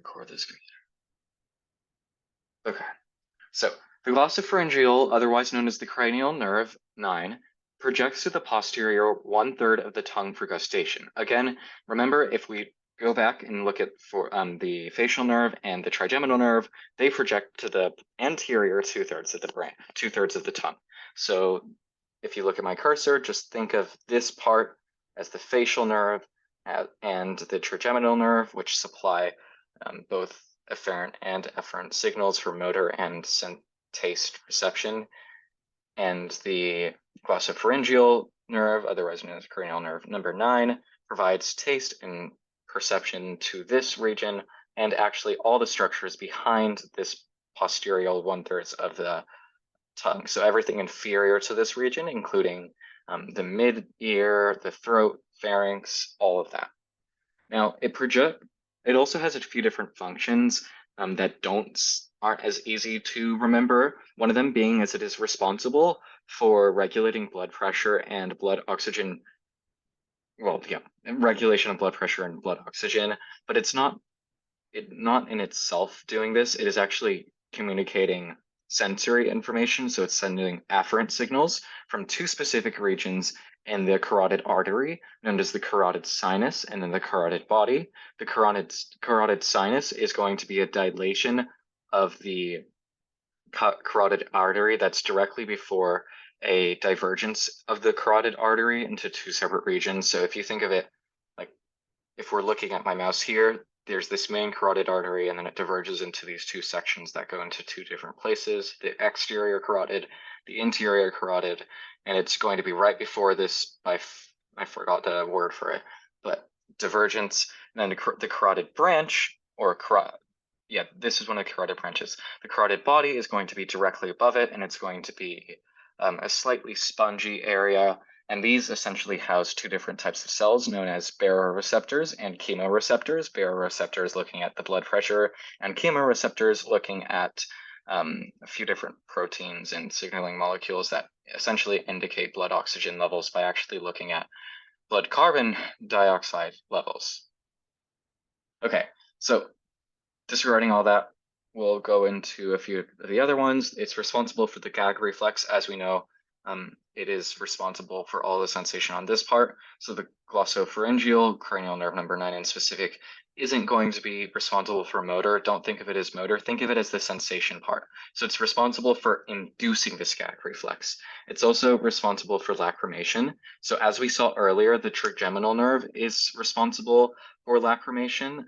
record this computer. Okay, so the glossopharyngeal, otherwise known as the cranial nerve 9, projects to the posterior 1/3 of the tongue for gustation. Again, remember if we go back and look at the facial nerve and the trigeminal nerve, they project to the anterior 2/3 of the brain, 2/3 of the tongue. So if you look at my cursor, just think of this part as the facial nerve and the trigeminal nerve, which supply both afferent and efferent signals for motor and taste perception. And the glossopharyngeal nerve, otherwise known as cranial nerve number 9, provides taste and perception to this region, and actually all the structures behind this posterior 1/3 of the tongue. So everything inferior to this region, including the mid-ear, the throat, pharynx, all of that. Now, it also has a few different functions that aren't as easy to remember. One of them being as it is responsible for regulating blood pressure and blood oxygen. Well, yeah, regulation of blood pressure and blood oxygen, but it's not in itself doing this. It is actually communicating sensory information. So it's sending afferent signals from two specific regions in the carotid artery, known as the carotid sinus, and then the carotid body. The carotid sinus is going to be a dilation of the carotid artery that's directly before a divergence of the carotid artery into two separate regions. So if you think of it like if we're looking at my mouse here, there's this main carotid artery, and then it diverges into these two sections that go into two different places, the exterior carotid, the interior carotid, and it's going to be right before this, I forgot the word for it, but divergence, and then the carotid branch, or this is one of the carotid branches. The carotid body is going to be directly above it, and it's going to be a slightly spongy area. And these essentially house two different types of cells known as baroreceptors and chemoreceptors. Baroreceptors looking at the blood pressure, and chemoreceptors looking at a few different proteins and signaling molecules that essentially indicate blood oxygen levels by actually looking at blood carbon dioxide levels. Okay, so disregarding all that, we'll go into a few of the other ones. It's responsible for the gag reflex, as we know. It is responsible for all the sensation on this part. So the glossopharyngeal, cranial nerve number 9 in specific, isn't going to be responsible for motor. Don't think of it as motor. Think of it as the sensation part. So it's responsible for inducing this gag reflex. It's also responsible for lacrimation. So as we saw earlier, the trigeminal nerve is responsible for lacrimation,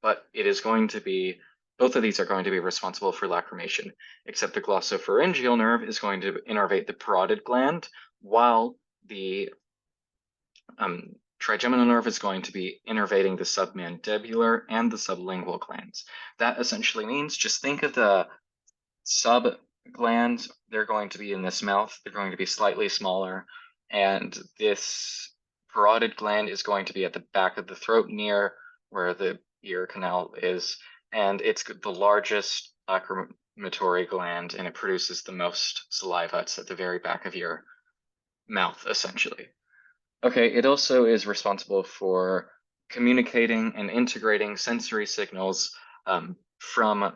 but it is going to be both of these are going to be responsible for lacrimation, except the glossopharyngeal nerve is going to innervate the parotid gland, while the trigeminal nerve is going to be innervating the submandibular and the sublingual glands. That essentially means just think of the subglands. They're going to be in this mouth. They're going to be slightly smaller, and this parotid gland is going to be at the back of the throat near where the ear canal is. And it's the largest lacrimatory gland, and it produces the most saliva. It's at the very back of your mouth, essentially. Okay, it also is responsible for communicating and integrating sensory signals from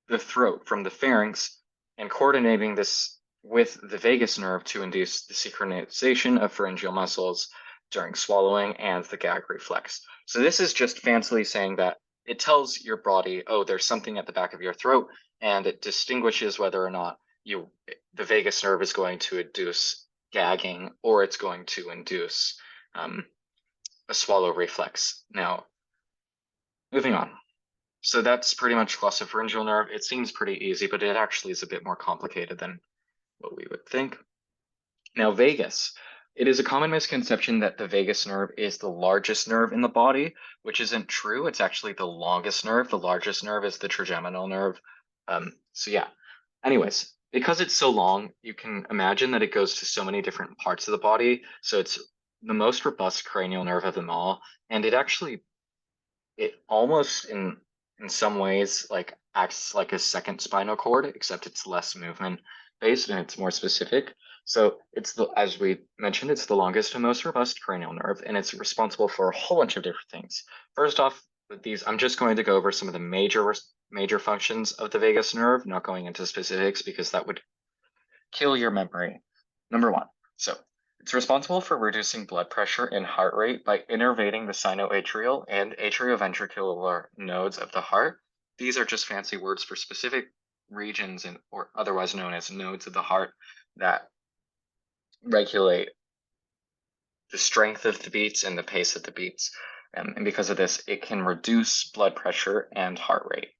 the throat, from the pharynx, and coordinating this with the vagus nerve to induce the synchronization of pharyngeal muscles during swallowing and the gag reflex. So this is just fancily saying that it tells your body, oh, there's something at the back of your throat, and it distinguishes whether or not the vagus nerve is going to induce gagging or it's going to induce a swallow reflex. Now, moving on. So that's pretty much glossopharyngeal nerve. It seems pretty easy, but it actually is a bit more complicated than what we would think. Now, vagus. It is a common misconception that the vagus nerve is the largest nerve in the body, which isn't true. It's actually the longest nerve. The largest nerve is the trigeminal nerve. So yeah. Anyways, because it's so long, you can imagine that it goes to so many different parts of the body. So it's the most robust cranial nerve of them all, and it almost in some ways like acts like a second spinal cord, except it's less movement based and it's more specific. So as we mentioned, it's the longest and most robust cranial nerve, and it's responsible for a whole bunch of different things. First off, I'm just going to go over some of the major functions of the vagus nerve, not going into specifics because that would kill your memory. Number one, so it's responsible for reducing blood pressure and heart rate by innervating the sinoatrial and atrioventricular nodes of the heart. These are just fancy words for specific regions or otherwise known as nodes of the heart that regulate the strength of the beats and the pace of the beats. And because of this, it can reduce blood pressure and heart rate.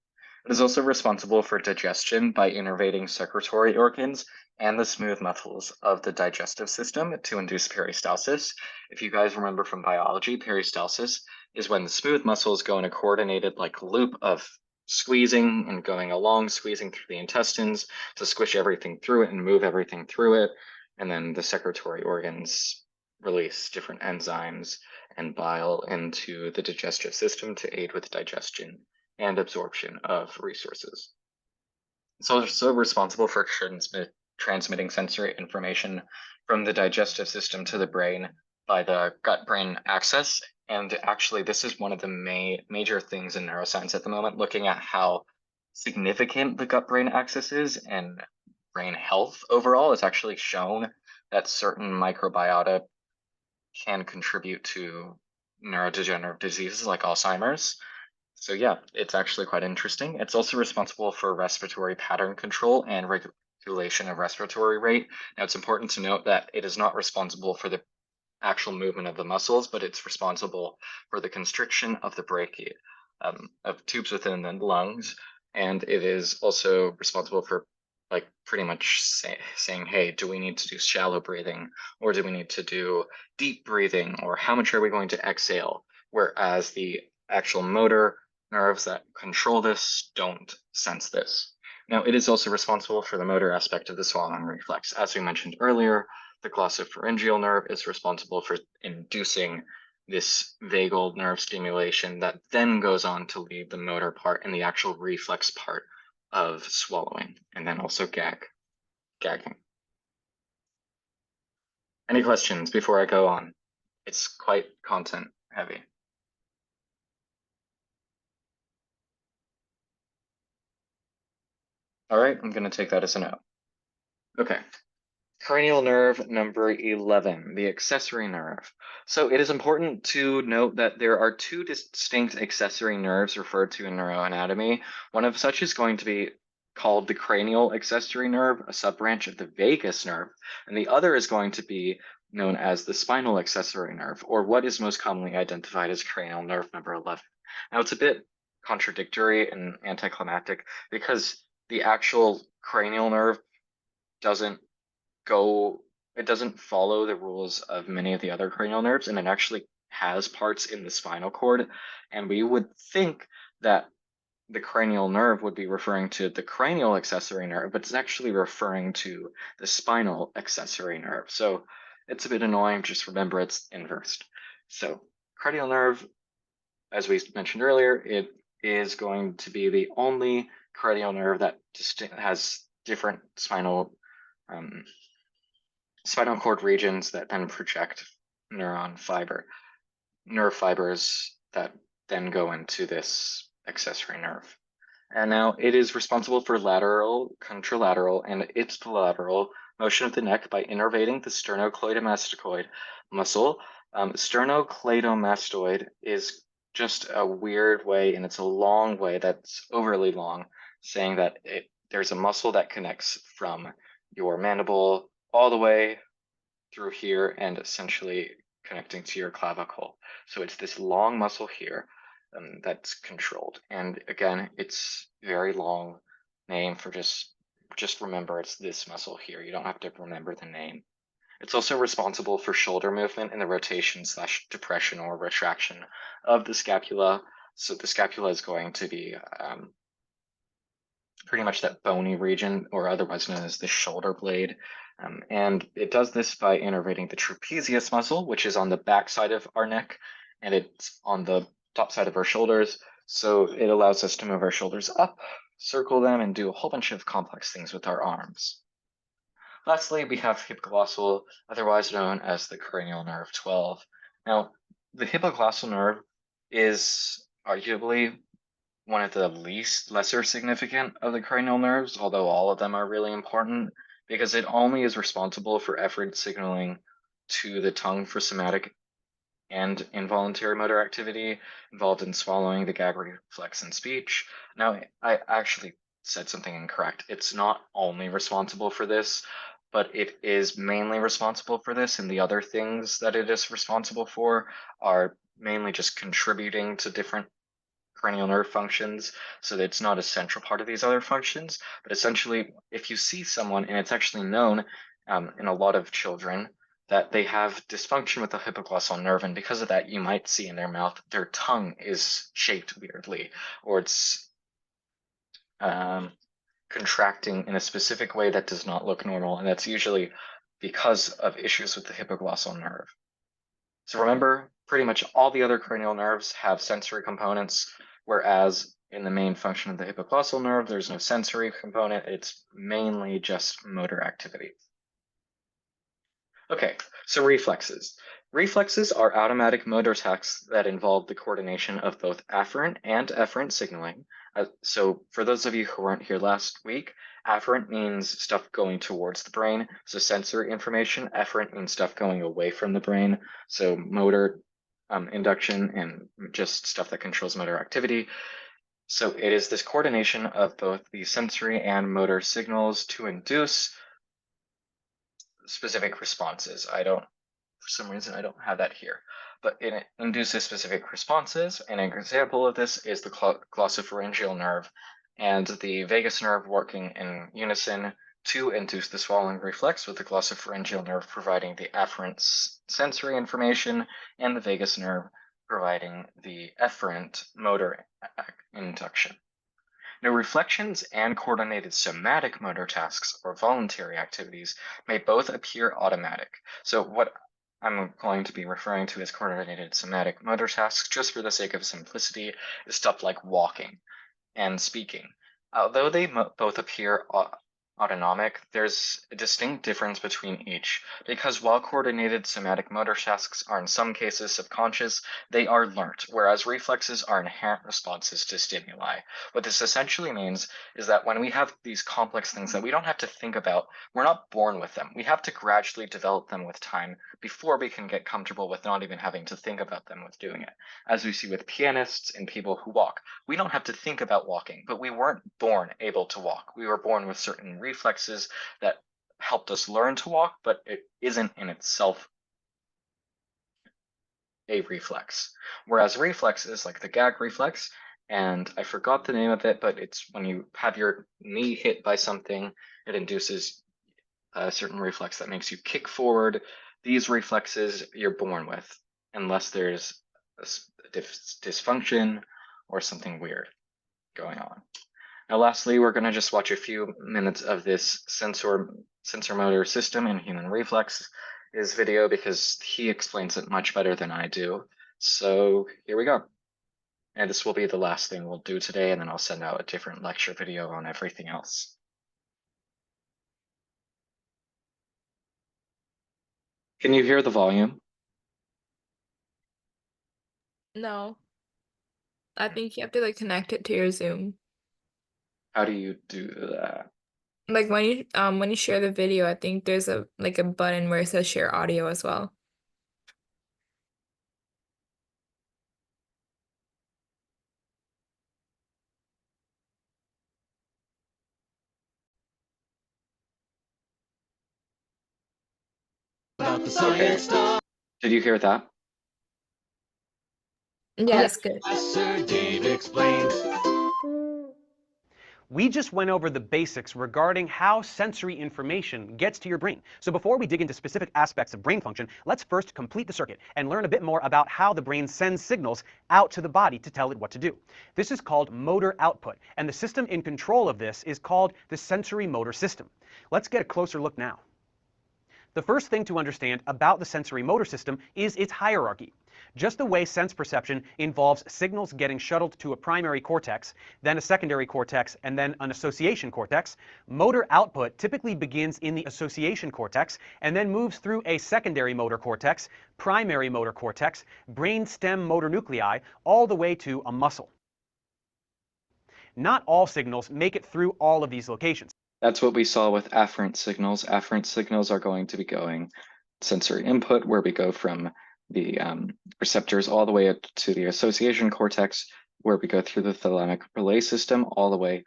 It is also responsible for digestion by innervating secretory organs and the smooth muscles of the digestive system to induce peristalsis. If you guys remember from biology, peristalsis is when the smooth muscles go in a coordinated like loop of squeezing and going along, squeezing through the intestines to squish everything through it and move everything through it. And then the secretory organs release different enzymes and bile into the digestive system to aid with digestion and absorption of resources. It's also responsible for transmitting sensory information from the digestive system to the brain by the gut-brain axis. And actually, this is one of the major things in neuroscience at the moment, looking at how significant the gut-brain axis is and brain health overall. It's actually shown that certain microbiota can contribute to neurodegenerative diseases like Alzheimer's. So yeah, it's actually quite interesting. It's also responsible for respiratory pattern control and regulation of respiratory rate. Now, it's important to note that it is not responsible for the actual movement of the muscles, but it's responsible for the constriction of the brachii, of tubes within the lungs, and it is also responsible for like pretty much saying, hey, do we need to do shallow breathing, or do we need to do deep breathing, or how much are we going to exhale? Whereas the actual motor nerves that control this don't sense this. Now, it is also responsible for the motor aspect of the swallowing reflex. As we mentioned earlier, the glossopharyngeal nerve is responsible for inducing this vagal nerve stimulation that then goes on to lead the motor part and the actual reflex part of swallowing, and then also gagging. Any questions before I go on? It's quite content heavy. All right, I'm going to take that as a no. Okay. Cranial nerve number 11, the accessory nerve. So it is important to note that there are two distinct accessory nerves referred to in neuroanatomy. One of such is going to be called the cranial accessory nerve, a subbranch of the vagus nerve, and the other is going to be known as the spinal accessory nerve, or what is most commonly identified as cranial nerve number 11. Now, it's a bit contradictory and anticlimactic because the actual cranial nerve doesn't it doesn't follow the rules of many of the other cranial nerves, and it actually has parts in the spinal cord. And we would think that the cranial nerve would be referring to the cranial accessory nerve, but it's actually referring to the spinal accessory nerve. So it's a bit annoying. Just remember it's inversed. So cranial nerve, as we mentioned earlier, it is going to be the only cranial nerve that has different spinal cord regions that then project nerve fibers that then go into this accessory nerve. And now it is responsible for lateral, contralateral, and ipsilateral motion of the neck by innervating the sternocleidomastoid muscle. Sternocleidomastoid is just a weird way, and it's a long way that's overly long, saying that there's a muscle that connects from your mandible all the way through here and essentially connecting to your clavicle. So it's this long muscle here that's controlled. And again, it's very long name for just remember it's this muscle here. You don't have to remember the name. It's also responsible for shoulder movement and the rotation / depression or retraction of the scapula. So the scapula is going to be pretty much that bony region, or otherwise known as the shoulder blade. And it does this by innervating the trapezius muscle, which is on the back side of our neck, and it's on the top side of our shoulders. So it allows us to move our shoulders up, circle them, and do a whole bunch of complex things with our arms. Lastly, we have hypoglossal, otherwise known as the cranial nerve 12. Now, the hypoglossal nerve is arguably one of the lesser significant of the cranial nerves, although all of them are really important, because it only is responsible for efferent signaling to the tongue for somatic and involuntary motor activity involved in swallowing, the gag reflex, and speech. Now, I actually said something incorrect. It's not only responsible for this, but it is mainly responsible for this, and the other things that it is responsible for are mainly just contributing to different cranial nerve functions, so that it's not a central part of these other functions. But essentially, if you see someone, and it's actually known in a lot of children, that they have dysfunction with the hypoglossal nerve, and because of that, you might see in their mouth their tongue is shaped weirdly, or it's contracting in a specific way that does not look normal, and that's usually because of issues with the hypoglossal nerve. So remember, pretty much all the other cranial nerves have sensory components, whereas in the main function of the hypoglossal nerve, there's no sensory component. It's mainly just motor activity. Okay, so reflexes. Reflexes are automatic motor tasks that involve the coordination of both afferent and efferent signaling. So for those of you who weren't here last week, afferent means stuff going towards the brain, so sensory information. Efferent means stuff going away from the brain, so motor induction and just stuff that controls motor activity. So it is this coordination of both the sensory and motor signals to induce specific responses. For some reason, I don't have that here, but it induces specific responses. And an example of this is the glossopharyngeal nerve and the vagus nerve working in unison to induce the swallowing reflex, with the glossopharyngeal nerve providing the afferent sensory information and the vagus nerve providing the efferent motor induction. Now, reflections and coordinated somatic motor tasks or voluntary activities may both appear automatic. So what I'm going to be referring to as coordinated somatic motor tasks, just for the sake of simplicity, is stuff like walking and speaking. Although they both appear autonomic, there's a distinct difference between each, because while coordinated somatic motor tasks are in some cases subconscious, they are learnt, whereas reflexes are inherent responses to stimuli. What this essentially means is that when we have these complex things that we don't have to think about, we're not born with them. We have to gradually develop them with time before we can get comfortable with not even having to think about them with doing it. As we see with pianists and people who walk, we don't have to think about walking, but we weren't born able to walk. We were born with certain reflexes that helped us learn to walk, but it isn't in itself a reflex. Whereas reflexes, like the gag reflex, and I forgot the name of it, but it's when you have your knee hit by something, it induces a certain reflex that makes you kick forward. These reflexes you're born with, unless there's a dysfunction or something weird going on. Now, lastly, we're going to just watch a few minutes of this sensor motor system in human reflexes video, because he explains it much better than I do. So here we go. And this will be the last thing we'll do today, and then I'll send out a different lecture video on everything else. Can you hear the volume? No. I think you have to like connect it to your Zoom. How do you do that? Like when you share the video, I think there's a button where it says share audio as well. Okay. Did you hear that? Yes, good. Professor Dave explains. We just went over the basics regarding how sensory information gets to your brain. So before we dig into specific aspects of brain function, let's first complete the circuit and learn a bit more about how the brain sends signals out to the body to tell it what to do. This is called motor output, and the system in control of this is called the sensory motor system. Let's get a closer look now. The first thing to understand about the sensory motor system is its hierarchy. Just the way sense perception involves signals getting shuttled to a primary cortex, then a secondary cortex, and then an association cortex, motor output typically begins in the association cortex and then moves through a secondary motor cortex, primary motor cortex, brainstem motor nuclei, all the way to a muscle. Not all signals make it through all of these locations. That's what we saw with afferent signals. Afferent signals are going to be going sensory input, where we go from the receptors all the way up to the association cortex, where we go through the thalamic relay system all the way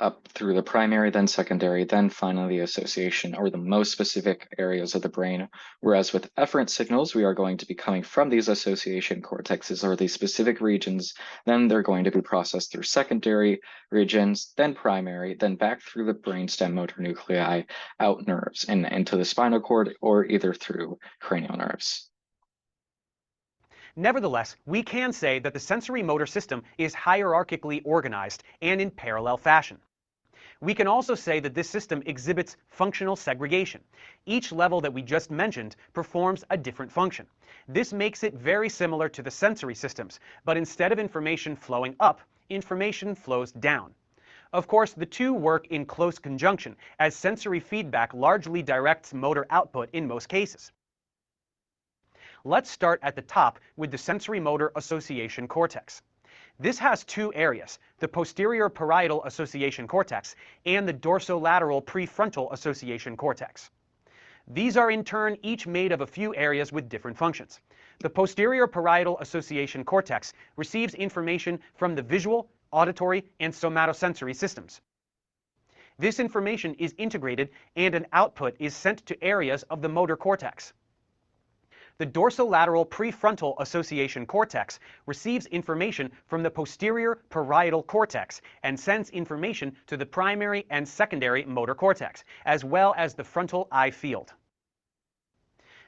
up through the primary, then secondary, then finally the association, or the most specific areas of the brain. Whereas with efferent signals, we are going to be coming from these association cortexes, or these specific regions, then they're going to be processed through secondary regions, then primary, then back through the brainstem motor nuclei, out nerves, and into the spinal cord, or either through cranial nerves. Nevertheless, we can say that the sensory motor system is hierarchically organized and in parallel fashion. We can also say that this system exhibits functional segregation. Each level that we just mentioned performs a different function. This makes it very similar to the sensory systems, but instead of information flowing up, information flows down. Of course, the two work in close conjunction, as sensory feedback largely directs motor output in most cases. Let's start at the top with the sensory motor association cortex. This has two areas, the posterior parietal association cortex and the dorsolateral prefrontal association cortex. These are in turn each made of a few areas with different functions. The posterior parietal association cortex receives information from the visual, auditory, and somatosensory systems. This information is integrated and an output is sent to areas of the motor cortex. The dorsolateral prefrontal association cortex receives information from the posterior parietal cortex and sends information to the primary and secondary motor cortex, as well as the frontal eye field.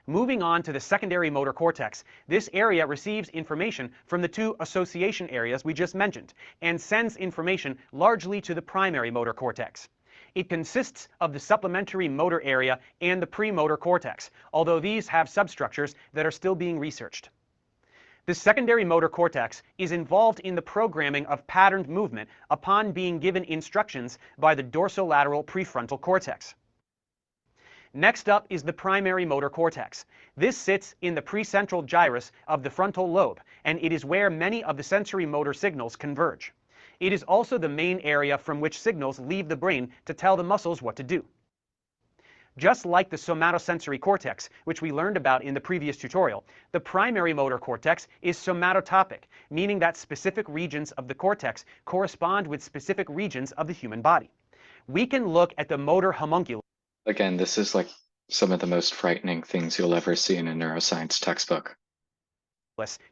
Moving on to the secondary motor cortex, this area receives information from the two association areas we just mentioned and sends information largely to the primary motor cortex. It consists of the supplementary motor area and the premotor cortex, although these have substructures that are still being researched. The secondary motor cortex is involved in the programming of patterned movement upon being given instructions by the dorsolateral prefrontal cortex. Next up is the primary motor cortex. This sits in the precentral gyrus of the frontal lobe, and it is where many of the sensory motor signals converge. It is also the main area from which signals leave the brain to tell the muscles what to do. Just like the somatosensory cortex, which we learned about in the previous tutorial, the primary motor cortex is somatotopic, meaning that specific regions of the cortex correspond with specific regions of the human body. We can look at the motor homunculus. Again, this is like some of the most frightening things you'll ever see in a neuroscience textbook.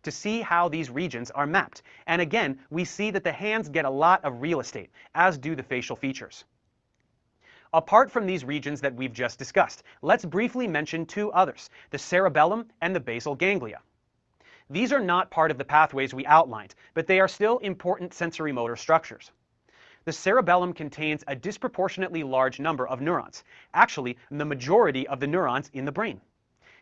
To see how these regions are mapped. And again, we see that the hands get a lot of real estate, as do the facial features. Apart from these regions that we've just discussed, let's briefly mention two others, the cerebellum and the basal ganglia. These are not part of the pathways we outlined, but they are still important sensory motor structures. The cerebellum contains a disproportionately large number of neurons, actually the majority of the neurons in the brain.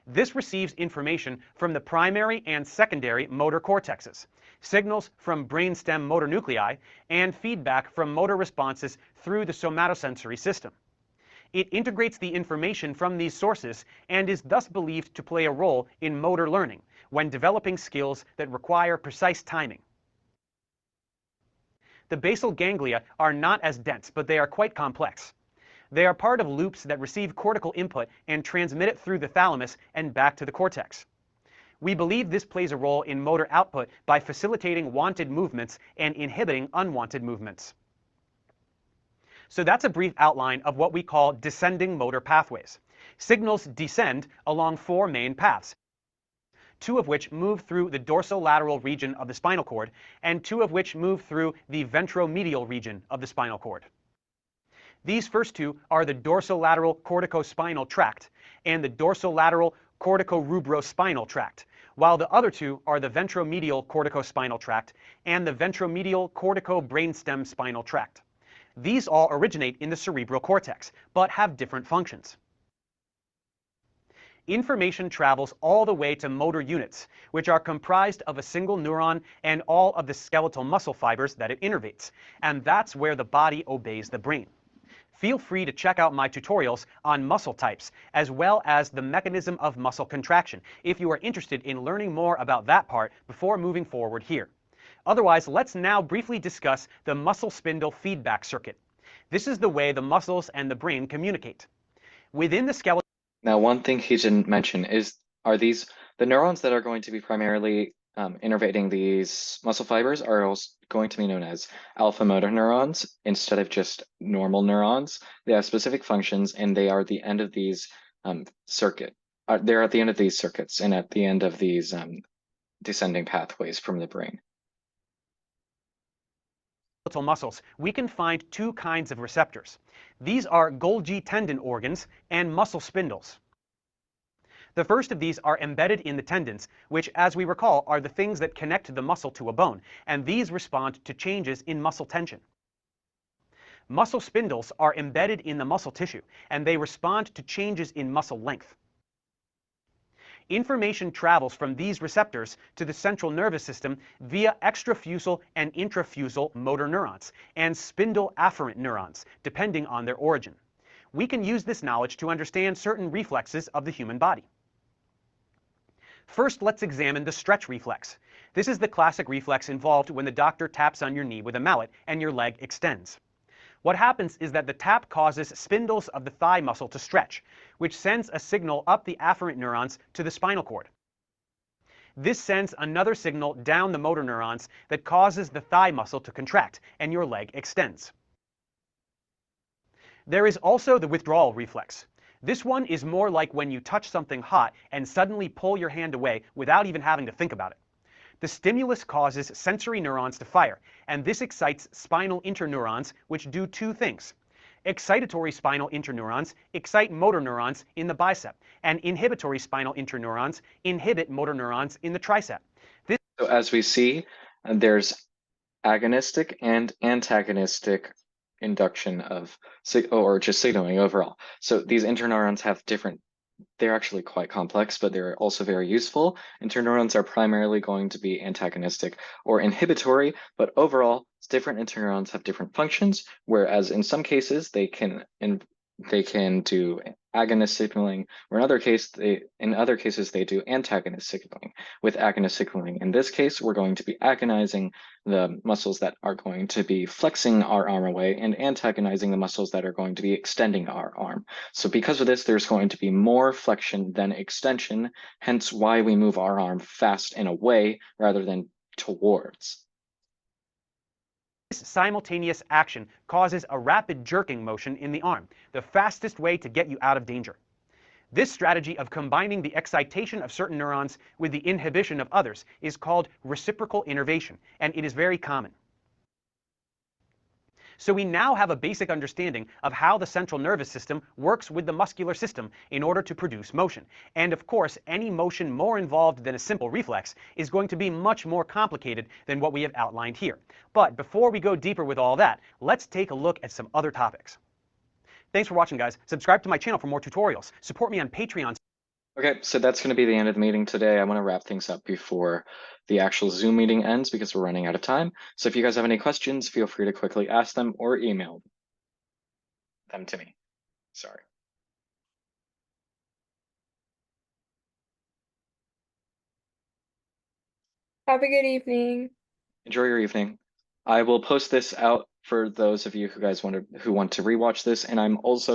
This receives information from the primary and secondary motor cortexes, signals from brainstem motor nuclei, and feedback from motor responses through the somatosensory system. It integrates the information from these sources and is thus believed to play a role in motor learning when developing skills that require precise timing. The basal ganglia are not as dense, but they are quite complex. They are part of loops that receive cortical input and transmit it through the thalamus and back to the cortex. We believe this plays a role in motor output by facilitating wanted movements and inhibiting unwanted movements. So that's a brief outline of what we call descending motor pathways. Signals descend along four main paths, two of which move through the dorsolateral region of the spinal cord, and two of which move through the ventromedial region of the spinal cord. These first two are the dorsolateral corticospinal tract and the dorsolateral corticorubrospinal tract, while the other two are the ventromedial corticospinal tract and the ventromedial corticobrainstem spinal tract. These all originate in the cerebral cortex, but have different functions. information travels all the way to motor units, which are comprised of a single neuron and all of the skeletal muscle fibers that it innervates, and that's where the body obeys the brain. Feel free to check out my tutorials on muscle types, as well as the mechanism of muscle contraction, if you are interested in learning more about that part before moving forward here. Otherwise, let's now briefly discuss the muscle spindle feedback circuit. This is the way the muscles and the brain communicate. Within the skeleton. Now, one thing he didn't mention are these the neurons that are going to be primarily innervating these muscle fibers are also going to be known as alpha motor neurons instead of just normal neurons. They have specific functions, and they are the end of these they're at the end of these circuits and at the end of these descending pathways from the brain. Muscles, we can find two kinds of receptors. These are Golgi tendon organs and muscle spindles. The first of these are embedded in the tendons, which, as we recall, are the things that connect the muscle to a bone, and these respond to changes in muscle tension. Muscle spindles are embedded in the muscle tissue, and they respond to changes in muscle length. Information travels from these receptors to the central nervous system via extrafusal and intrafusal motor neurons and spindle afferent neurons, depending on their origin. We can use this knowledge to understand certain reflexes of the human body. First, let's examine the stretch reflex. This is the classic reflex involved when the doctor taps on your knee with a mallet and your leg extends. What happens is that the tap causes spindles of the thigh muscle to stretch, which sends a signal up the afferent neurons to the spinal cord. This sends another signal down the motor neurons that causes the thigh muscle to contract, and your leg extends. There is also the withdrawal reflex. This one is more like when you touch something hot and suddenly pull your hand away without even having to think about it. The stimulus causes sensory neurons to fire, and this excites spinal interneurons, which do two things. Excitatory spinal interneurons excite motor neurons in the bicep, and inhibitory spinal interneurons inhibit motor neurons in the tricep. So as we see, there's agonistic and antagonistic induction of or just signaling overall. So these interneurons have they're actually quite complex, but they're also very useful. Interneurons are primarily going to be antagonistic or inhibitory, but overall, different interneurons have different functions, whereas in some cases they can do agonist signaling, or in other cases they do antagonist signaling. With agonist signaling, in this case, we're going to be agonizing the muscles that are going to be flexing our arm away and antagonizing the muscles that are going to be extending our arm. So because of this, there's going to be more flexion than extension, hence why we move our arm fast and away rather than towards. This simultaneous action causes a rapid jerking motion in the arm, the fastest way to get you out of danger. This strategy of combining the excitation of certain neurons with the inhibition of others is called reciprocal innervation, and it is very common. So we now have a basic understanding of how the central nervous system works with the muscular system in order to produce motion. And of course, any motion more involved than a simple reflex is going to be much more complicated than what we have outlined here. But before we go deeper with all that, let's take a look at some other topics. Thanks for watching, guys. Subscribe to my channel for more tutorials. Support me on Patreon. Okay, so that's going to be the end of the meeting today. I want to wrap things up before the actual Zoom meeting ends because we're running out of time. So if you guys have any questions, feel free to quickly ask them or email them to me. Sorry. Have a good evening. Enjoy your evening. I will post this out for those of you who want to rewatch this, and I'm also